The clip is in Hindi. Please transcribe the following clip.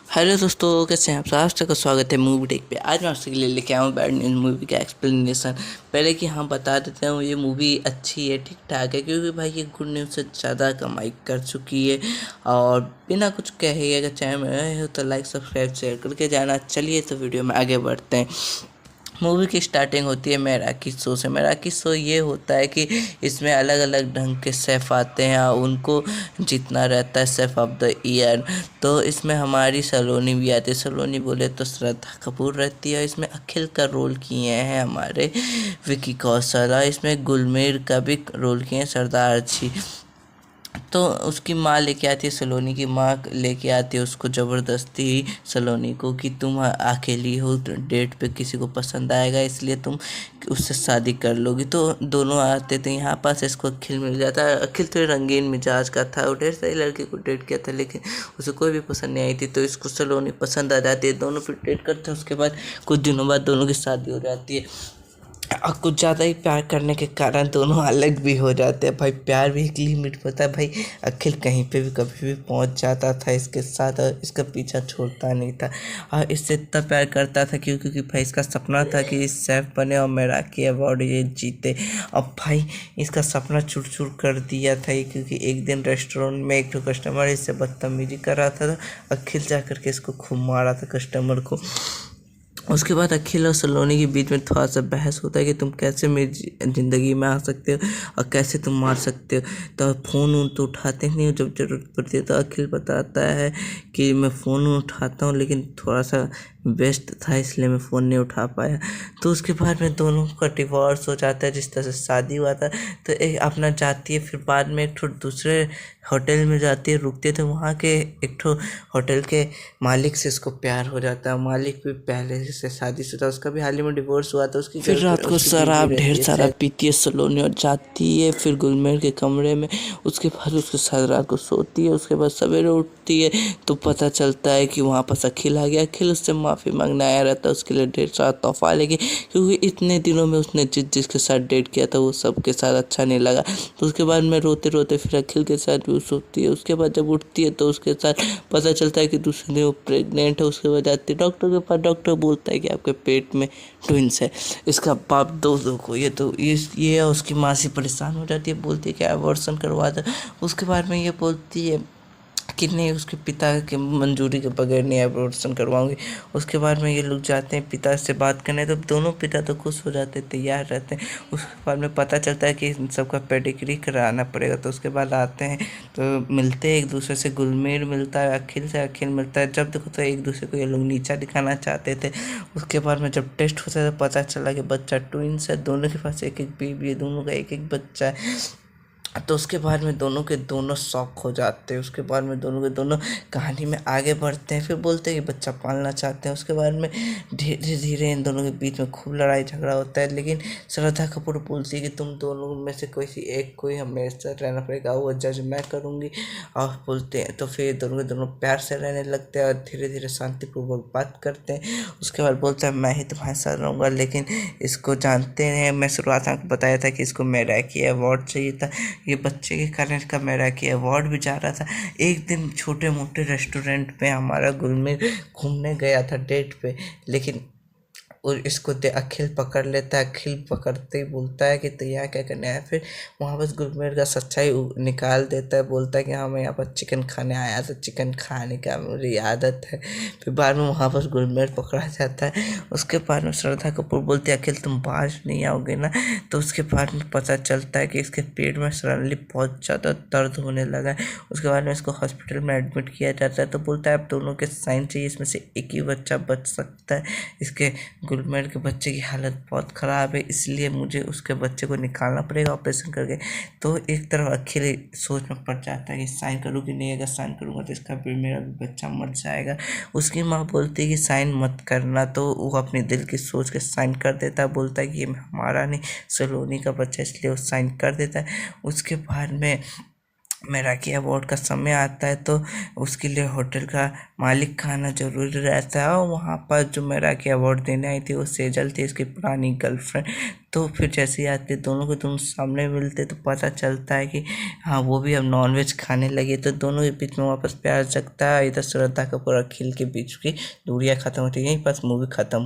हेलो दोस्तों, कैसे हैं आप सब। आप सबका स्वागत है मूवी टेक पे। आज मैं आपके लिए लेके आया हूँ बैड न्यूज़ मूवी का एक्सप्लेनेशन। पहले कि हाँ बता देते हैं, ये मूवी अच्छी है, ठीक ठाक है, क्योंकि भाई ये गुड न्यूज़ से ज़्यादा कमाई कर चुकी है। और बिना कुछ कहे अगर चैनल में नए हो तो लाइक सब्सक्राइब शेयर करके जाना। चलिए तो वीडियो में आगे बढ़ते हैं। मूवी की स्टार्टिंग होती है मैराकी शो से। मैराकी शो ये होता है कि इसमें अलग अलग ढंग के शेफ़ आते हैं और उनको जीतना रहता है शेफ़ ऑफ द ईयर। तो इसमें हमारी सलोनी भी आती है। सलोनी बोले तो श्रद्धा कपूर रहती है। इसमें अखिल का रोल किए हैं हमारे विकी कौशल, और इसमें गुलमेर का भी रोल किए हैं सरदार जी। तो उसकी माँ लेके आती है, सलोनी की माँ लेके आती है उसको ज़बरदस्ती सलोनी को कि तुम अकेली हो, डेट पे किसी को पसंद आएगा इसलिए तुम उससे शादी कर लोगी। तो दोनों आते थे यहाँ पास। इसको अखिल मिल जाता है। अखिल तो रंगीन मिजाज का था, वो ढेर सारी लड़की को डेट किया था लेकिन उसे कोई भी पसंद नहीं आई थी। तो इसको सलोनी पसंद आ जाती है। दोनों फिर डेट करते हैं। उसके बाद कुछ दिनों बाद दोनों की शादी हो जाती है। और कुछ ज़्यादा ही प्यार करने के कारण दोनों अलग भी हो जाते हैं। भाई प्यार भी एक लिमिट होता है। भाई अखिल कहीं पे भी कभी भी पहुंच जाता था इसके साथ और इसका पीछा छोड़ता नहीं था। और इससे इतना प्यार करता था क्योंकि भाई इसका सपना था कि इस शेफ बने और मैराकी अवार्ड ये जीते। अब भाई इसका सपना चूर चूर कर दिया था ये, क्योंकि एक दिन रेस्टोरेंट में एक कस्टमर इससे बदतमीजी कर रहा था। अखिल जा करके इसको खूब मारा था कस्टमर को। उसके बाद अखिल और सलोनी के बीच में थोड़ा सा बहस होता है कि तुम कैसे मेरी ज़िंदगी में आ सकते हो और कैसे तुम मार सकते हो। तो फ़ोन उन तो उठाते नहीं हो जब ज़रूरत पड़ती है। तो अखिल बताता है कि मैं फ़ोन उठाता हूँ लेकिन थोड़ा सा व्यस्त था इसलिए मैं फ़ोन नहीं उठा पाया। तो उसके बाद में दोनों का डिवोर्स हो जाता है। जिस तरह से शादी हुआ था तो एक अपना जाती है। फिर बाद में एक ठो दूसरे होटल में जाती है, रुकती है। तो वहाँ के एक ठो होटल के मालिक से इसको प्यार हो जाता है। मालिक भी पहले से शादीशुदा, उसका भी हाल ही में डिवोर्स हुआ था। उसकी फिर रात को शराब ढेर सारा पीती है सलोनी और जाती है फिर गुलमेर के कमरे में। उसके बाद उसके साथ रात को सोती है। उसके बाद सवेरे उठती है तो पता चलता है कि वहाँ पर अखिल आ गया। अखिल उससे माफ़ी मांगने आया रहता है, उसके लिए ढेर सारा तोहफा लेके, क्योंकि इतने दिनों में उसने जिसके साथ डेट किया था वो सबके साथ अच्छा नहीं लगा। तो उसके बाद में रोते रोते फिर अखिल के साथ भी सोती है। उसके बाद जब उठती है तो उसके साथ पता चलता है कि दूसरे दिन वो प्रेग्नेंट है। उसके बाद जाती है डॉक्टर के पास। डॉक्टर बोलता है कि आपके पेट में ट्विंस है। इसका बाप दो को ये और उसकी माँ से परेशान हो जाती है, बोलती है कि अबॉर्शन करवा दो। उसके बाद में ये बोलती है कि नहीं, उसके पिता के मंजूरी के बगैर नहीं अबॉर्शन करवाऊंगी। उसके बाद में ये लोग जाते हैं पिता से बात करने। तो दोनों पिता तो खुश हो जाते हैं, तैयार रहते हैं। उसके बाद में पता चलता है कि इन सबका पेडिग्री कराना पड़ेगा। तो उसके बाद आते हैं तो मिलते हैं एक दूसरे से। गुलमेर मिलता है अखिल से, अखिल मिलता है। जब देखो तो एक दूसरे को ये लोग नीचा दिखाना चाहते थे। उसके बाद में जब टेस्ट होता है तो पता चला कि बच्चा ट्विंस है। दोनों के पास एक एक बेबी है, दोनों का एक एक बच्चा है। तो उसके बाद में दोनों के दोनों शौक हो जाते हैं। उसके बाद में दोनों के दोनों कहानी में आगे बढ़ते हैं। फिर बोलते हैं कि बच्चा पालना चाहते हैं। उसके बाद में धीरे धीरे इन दोनों के बीच में खूब लड़ाई झगड़ा होता है। लेकिन श्रद्धा कपूर बोलती है कि तुम दोनों में से कोई हमें साथ रहना पड़ेगा, वो जज मैं करूँगी। और बोलते हैं तो फिर दोनों के दोनों प्यार से रहने लगते हैं और धीरे धीरे शांतिपूर्वक बात करते हैं। उसके बाद बोलता है मैं ही तुम्हारे साथ रहूँगा। लेकिन इसको जानते हैं, मैं शुरुआत में बताया था कि इसको मैराकी अवार्ड चाहिए था। ये बच्चे के कारण इसका मैराकी अवार्ड भी जा रहा था। एक दिन छोटे मोटे रेस्टोरेंट में हमारा गुलमेर घूमने गया था डेट पे, लेकिन और इसको अखिल पकड़ लेता है। अखिल पकड़ते ही बोलता है कि तो यहाँ क्या करने आया। फिर वहाँ बस गुलमेर का सच्चाई निकाल देता है। बोलता है कि हाँ मैं यहाँ पर चिकन खाने आया था, चिकन खाने का मेरी आदत है। फिर बाद में वहाँ पर गुलमेर पकड़ा जाता है। उसके बाद में श्रद्धा कपूर बोलती है अखिल तुम बाज नहीं आओगे ना। तो उसके बाद में पता चलता है कि इसके पेट में सडनली बहुत ज़्यादा दर्द होने लगा है। उसके बाद में इसको हॉस्पिटल में एडमिट किया जाता है। तो बोलता है अब दोनों के साइन चाहिए, इसमें से एक ही बच्चा बच सकता है। इसके गुलमेर के बच्चे की हालत बहुत ख़राब है, इसलिए मुझे उसके बच्चे को निकालना पड़ेगा ऑपरेशन करके। तो एक तरफ अखिल सोच में पड़ जाता है कि साइन करूँ कि नहीं। अगर साइन करूँगा तो इसका भी मेरा भी बच्चा मर जाएगा। उसकी माँ बोलती है कि साइन मत करना। तो वो अपने दिल की सोच के साइन कर देता है। बोलता है कि ये हमारा नहीं सलोनी का बच्चा, इसलिए वो साइन कर देता है। उसके बाद में मैराकी अवार्ड का समय आता है तो उसके लिए होटल का मालिक खाना ज़रूरी रहता है। और वहाँ पर जो मैराकी अवार्ड देने आई थी वो सेजल थी, इसकी पुरानी गर्लफ्रेंड। तो फिर जैसे ही आते दोनों को दोनों सामने मिलते तो पता चलता है कि हाँ वो भी अब नॉनवेज खाने लगे, तो दोनों के बीच में वापस प्यार जगता है। इधर श्रद्धा कपूर और अखिल के बीच की दूरियाँ खत्म होती है, यहीं बस मूवी खत्म।